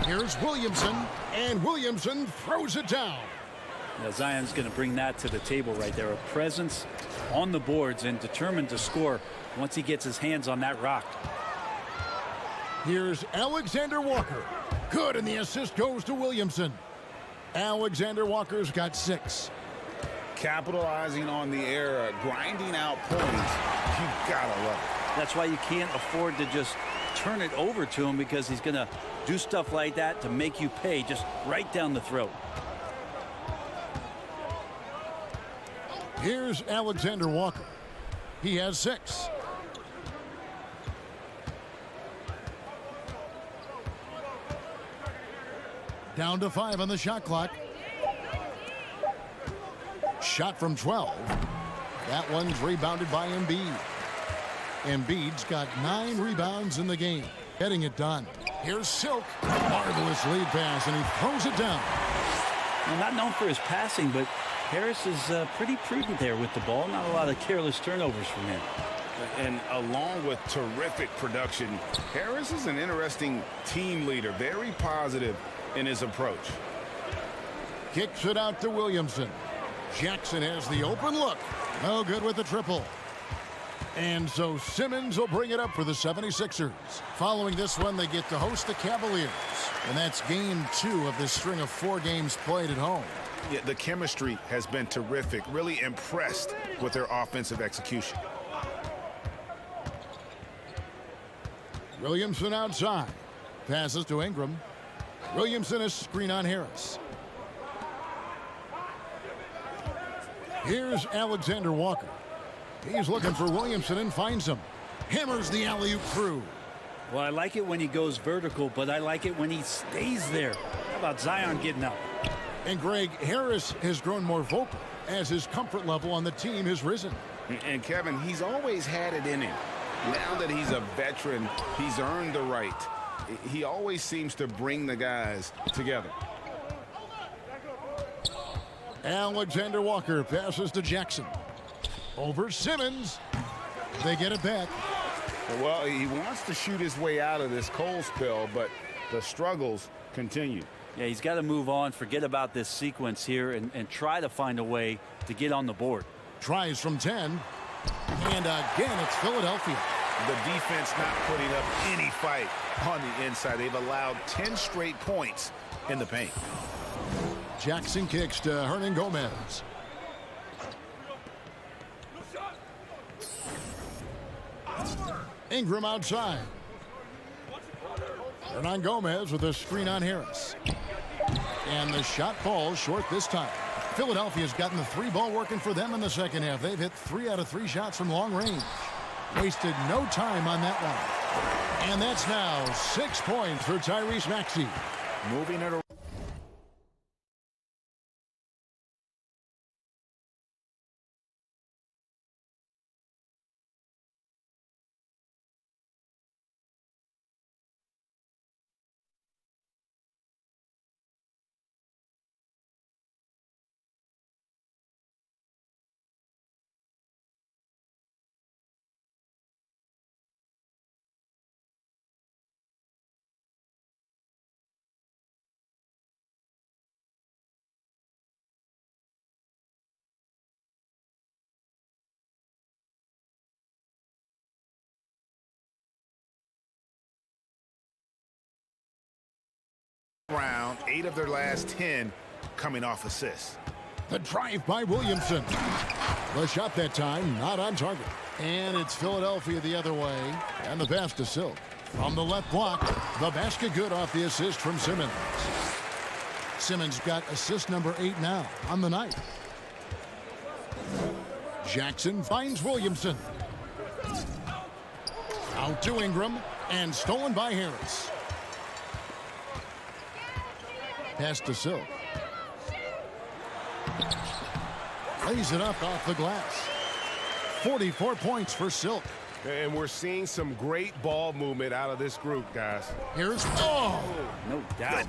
Here's Williamson, and Williamson throws it down. Now, Zion's going to bring that to the table right there. A presence on the boards and determined to score once he gets his hands on that rock. Here's Alexander Walker. Good, and the assist goes to Williamson. Alexander Walker's got 6. Capitalizing on the error, grinding out points. You gotta love it. That's why you can't afford to just turn it over to him because he's going to do stuff like that to make you pay just right down the throat. Here's Alexander Walker. He has 6. Down to 5 on the shot clock. Shot from 12. That one's rebounded by Embiid. Embiid's got 9 rebounds in the game. Getting it done. Here's Silk. Marvelous lead pass, and he throws it down. Well, not known for his passing, but Harris is pretty prudent there with the ball. Not a lot of careless turnovers from him. And along with terrific production, Harris is an interesting team leader. Very positive in his approach. Kicks it out to Williamson. Jackson has the open look. No good with the triple. And so Simmons will bring it up for the 76ers. Following this one, they get to host the Cavaliers. And that's game 2 of this string of 4 games played at home. Yeah, the chemistry has been terrific. Really impressed with their offensive execution. Williamson outside. Passes to Ingram. Williamson is screen on Harris. Here's Alexander Walker. He's looking for Williamson and finds him. Hammers the alley-oop through. Well, I like it when he goes vertical, but I like it when he stays there. How about Zion getting up? And Greg, Harris has grown more vocal as his comfort level on the team has risen. And Kevin, he's always had it in him. Now that he's a veteran, he's earned the right. He always seems to bring the guys together. Alexander Walker passes to Jackson. Over Simmons. They get it back. Well, he wants to shoot his way out of this cold spell, but the struggles continue. Yeah, he's got to move on, forget about this sequence here, and try to find a way to get on the board. Tries from 10. And again, it's Philadelphia. The defense not putting up any fight on the inside. They've allowed 10 straight points in the paint. Jackson kicks to Hernan Gomez. Ingram outside. Hernan Gomez with a screen on Harris. And the shot falls short this time. Philadelphia's gotten the 3-ball working for them in the second half. They've hit 3 out of 3 shots from long range. Wasted no time on that one. And that's now 6 points for Tyrese Maxey. Moving it around. Round 8 of their last 10 coming off assists. The drive by Williamson. The shot that time not on target. And it's Philadelphia the other way. And the pass to Silk. From the left block, the basket good off the assist from Simmons. Simmons got assist number 8 now on the night. Jackson finds Williamson. Out to Ingram and stolen by Harris. Pass to Silk. Lays it up off the glass. 44 points for Silk. And we're seeing some great ball movement out of this group, guys. Here's No doubt.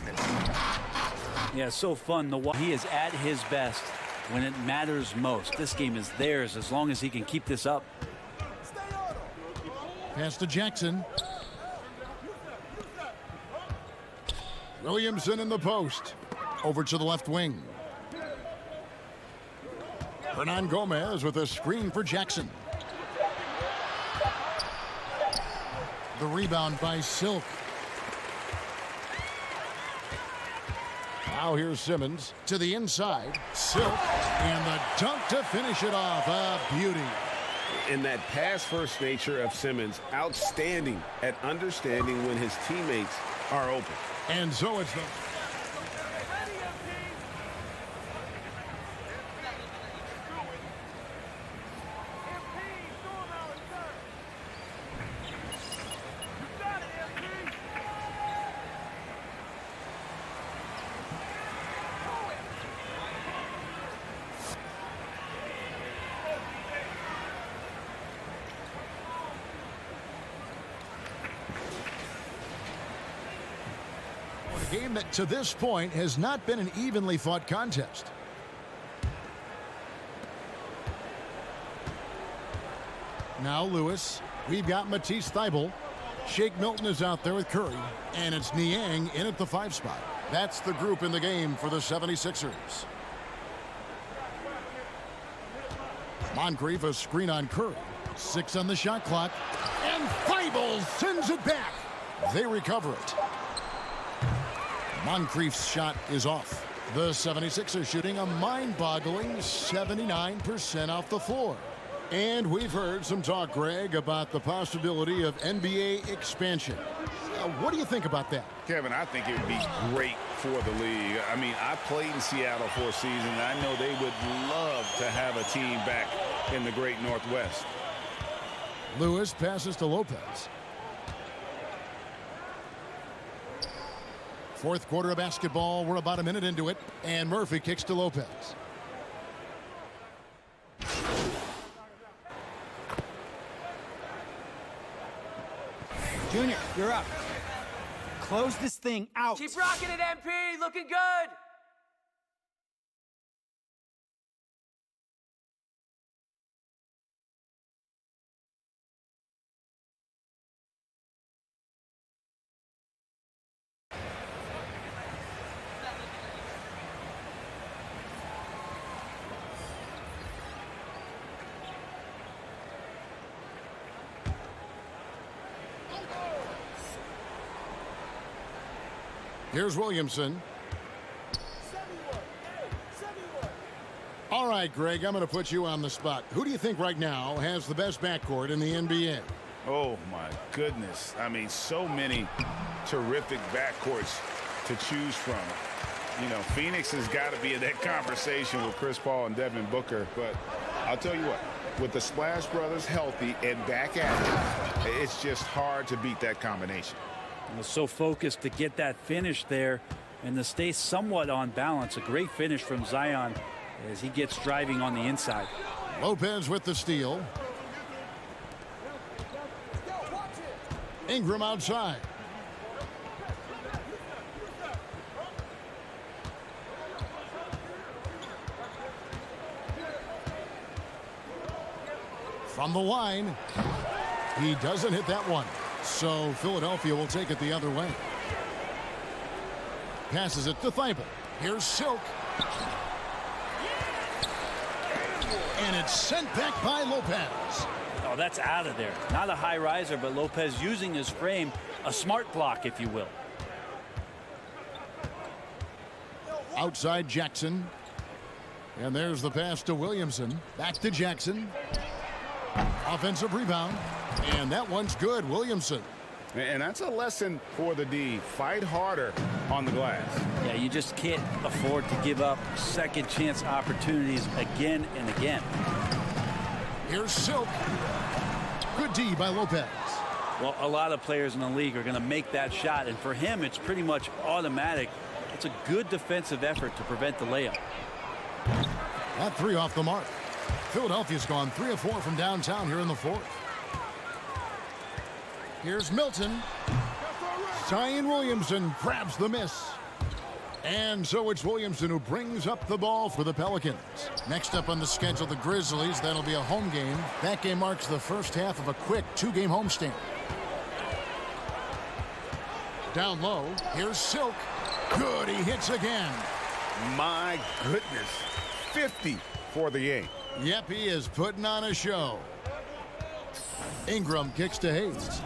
Yeah, so fun. He is at his best when it matters most. This game is theirs as long as he can keep this up. Pass to Jackson. Williamson in the post. Over to the left wing. Hernan Gomez with a screen for Jackson. The rebound by Silk. Now here's Simmons to the inside. Silk and the dunk to finish it off. A beauty. And that pass-first nature of Simmons, outstanding at understanding when his teammates are open. And so it's the... A game that to this point has not been an evenly fought contest. Now Lewis. We've got Matisse Thybulle. Shake Milton is out there with Curry. And it's Niang in at the 5 spot. That's the group in the game for the 76ers. Moncrief a screen on Curry. 6 on the shot clock. And Thybulle sends it back. They recover it. Moncrief's shot is off. The 76ers shooting a mind-boggling 79% off the floor. And we've heard some talk, Greg, about the possibility of NBA expansion. What do you think about that? Kevin, I think it would be great for the league. I mean, I played in Seattle for a season, and I know they would love to have a team back in the great Northwest. Lewis passes to Lopez. Fourth quarter of basketball. We're about a minute into it. And Murphy kicks to Lopez. Junior, you're up. Close this thing out. Keep rocking it, MP. Looking good. Here's Williamson. All right, Greg, I'm going to put you on the spot. Who do you think right now has the best backcourt in the NBA? Oh, my goodness. I mean, so many terrific backcourts to choose from. You know, Phoenix has got to be in that conversation with Chris Paul and Devin Booker. But I'll tell you what, with the Splash Brothers healthy and back at it, it's just hard to beat that combination. So focused to get that finish there and to stay somewhat on balance. A great finish from Zion as he gets driving on the inside. Lopez with the steal. Ingram outside. From the line. He doesn't hit that one. So Philadelphia will take it the other way. Passes it to Thybulle. Here's Silk. And it's sent back by Lopez. Oh, that's out of there. Not a high riser, but Lopez using his frame. A smart block, if you will. Outside Jackson. And there's the pass to Williamson. Back to Jackson. Offensive rebound. And that one's good. Williamson. And that's a lesson for the D. Fight harder on the glass. Yeah, you just can't afford to give up second chance opportunities again and again. Here's Silk. Good D by Lopez. Well, a lot of players in the league are going to make that shot, and for him, it's pretty much automatic. It's a good defensive effort to prevent the layup. That 3 off the mark. Philadelphia's gone 3 of 4 from downtown here in the fourth. Here's Milton. Zion Williamson grabs the miss. And so it's Williamson who brings up the ball for the Pelicans. Next up on the schedule, the Grizzlies. That'll be a home game. That game marks the first half of a quick 2-game homestand. Down low. Here's Silk. Good. He hits again. My goodness. 50 for the game. Yep, he is putting on a show. Ingram kicks to Hayes.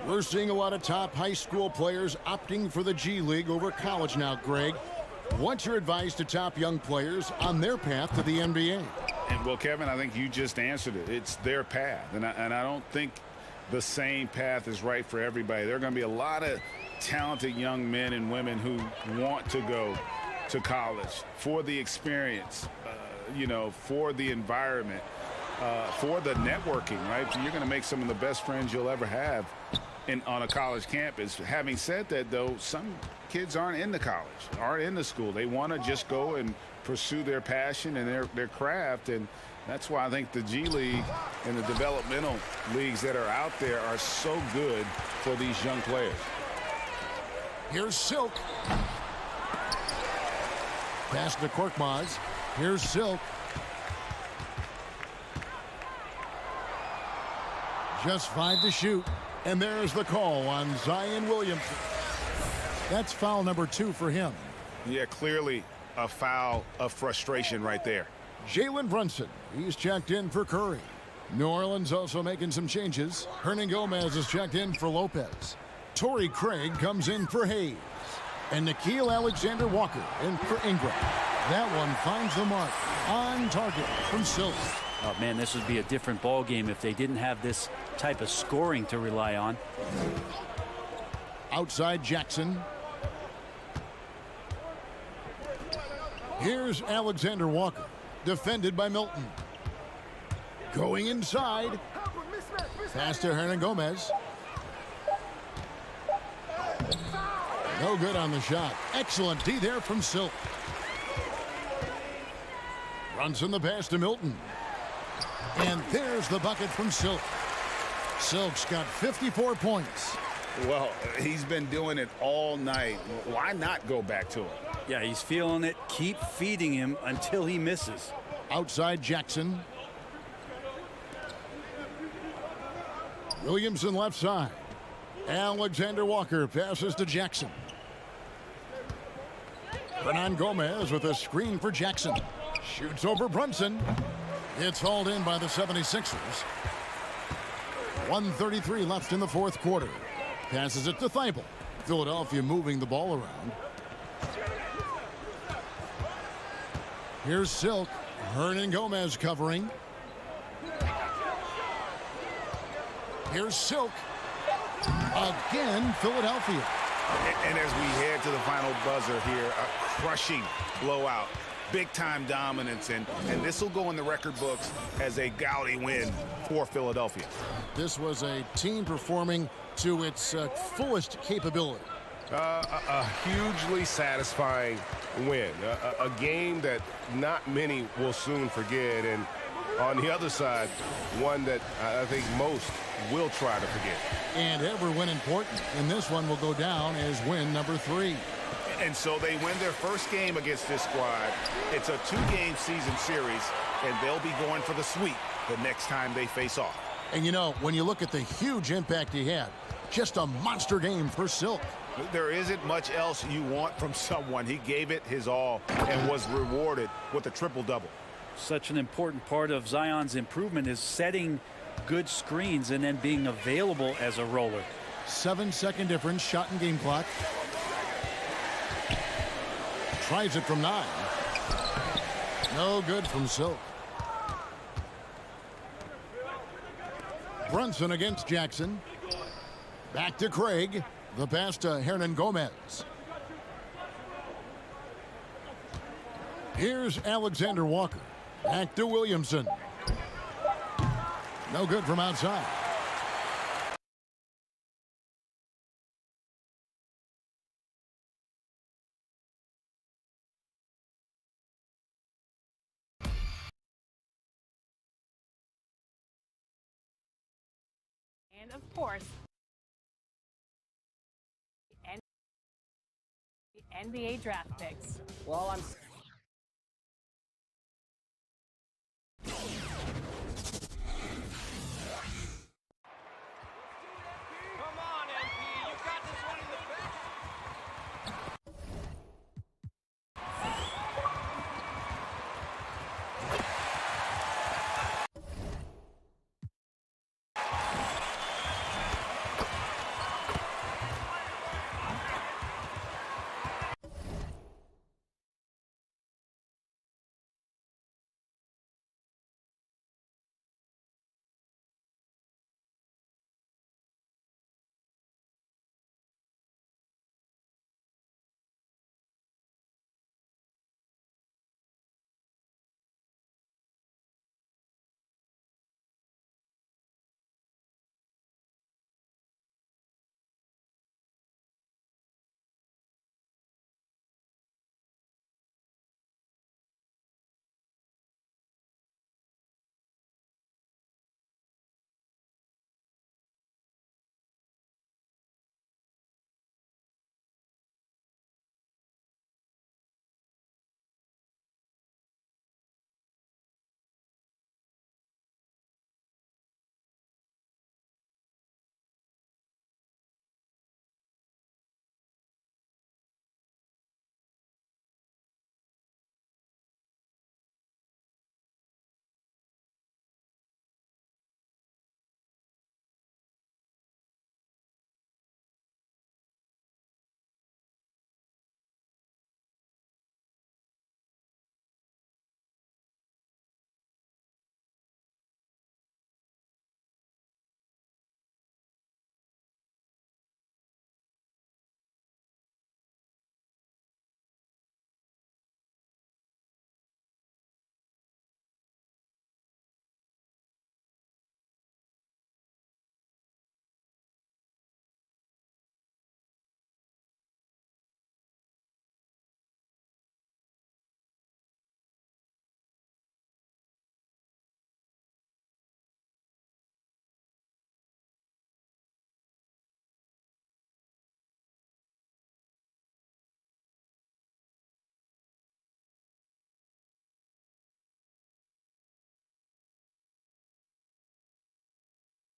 We're seeing a lot of top high school players opting for the G League over college now, Greg. What's your advice to top young players on their path to the NBA? And well, Kevin, I think you just answered it. It's their path. And I don't think the same path is right for everybody. There are going to be a lot of talented young men and women who want to go to college for the experience, for the environment, for the networking, right? So you're going to make some of the best friends you'll ever have on a college campus. Having said that, though, some kids aren't in the college, aren't in the school. They want to just go and pursue their passion and their craft, and that's why I think the G League and the developmental leagues that are out there are so good for these young players. Here's Silk. Pass to Korkmaz. Here's Silk. Just 5 to shoot. And there's the call on Zion Williamson. That's foul number 2 for him. Yeah, clearly a foul of frustration right there. Jalen Brunson, he's checked in for Curry. New Orleans also making some changes. Hernan Gomez is checked in for Lopez. Torrey Craig comes in for Hayes. And Nickeil Alexander-Walker in for Ingram. That one finds the mark. On target from Silk. Oh, man, this would be a different ball game if they didn't have this type of scoring to rely on. Outside Jackson. Here's Alexander Walker, defended by Milton. Going inside. Pass to Hernan Gomez. No good on the shot. Excellent D there from Silk. Brunson the pass to Milton. And there's the bucket from Silk. Silk's got 54 points. Well, he's been doing it all night. Why not go back to it? Yeah, he's feeling it. Keep feeding him until he misses. Outside Jackson. Williamson left side. Alexander Walker passes to Jackson. Hernan Gomez with a screen for Jackson. Shoots over Brunson. It's hauled in by the 76ers. 1:33 left in the fourth quarter. Passes it to Thibault. Philadelphia moving the ball around. Here's Silk. Hernan Gomez covering. Here's Silk. Again, Philadelphia. And as we head to the final buzzer here, a crushing blowout. Big-time dominance, and this will go in the record books as a gaudy win for Philadelphia. This was a team performing to its fullest capability. A hugely satisfying win. A game that not many will soon forget, and on the other side, one that I think most will try to forget. And every win important, and this one will go down as win number 3. And so they win their first game against this squad. It's a 2-game season series, and they'll be going for the sweep the next time they face off. And you know, when you look at the huge impact he had, just a monster game for Silk. There isn't much else you want from someone. He gave it his all and was rewarded with a triple-double. Such an important part of Zion's improvement is setting good screens and then being available as a roller. 7-second difference, shot and game clock. Tries it from 9. No good from Silk. Brunson against Jackson. Back to Craig. The pass to Hernan Gomez. Here's Alexander Walker. Back to Williamson. No good from outside. And of course, the NBA draft picks. Well, I'm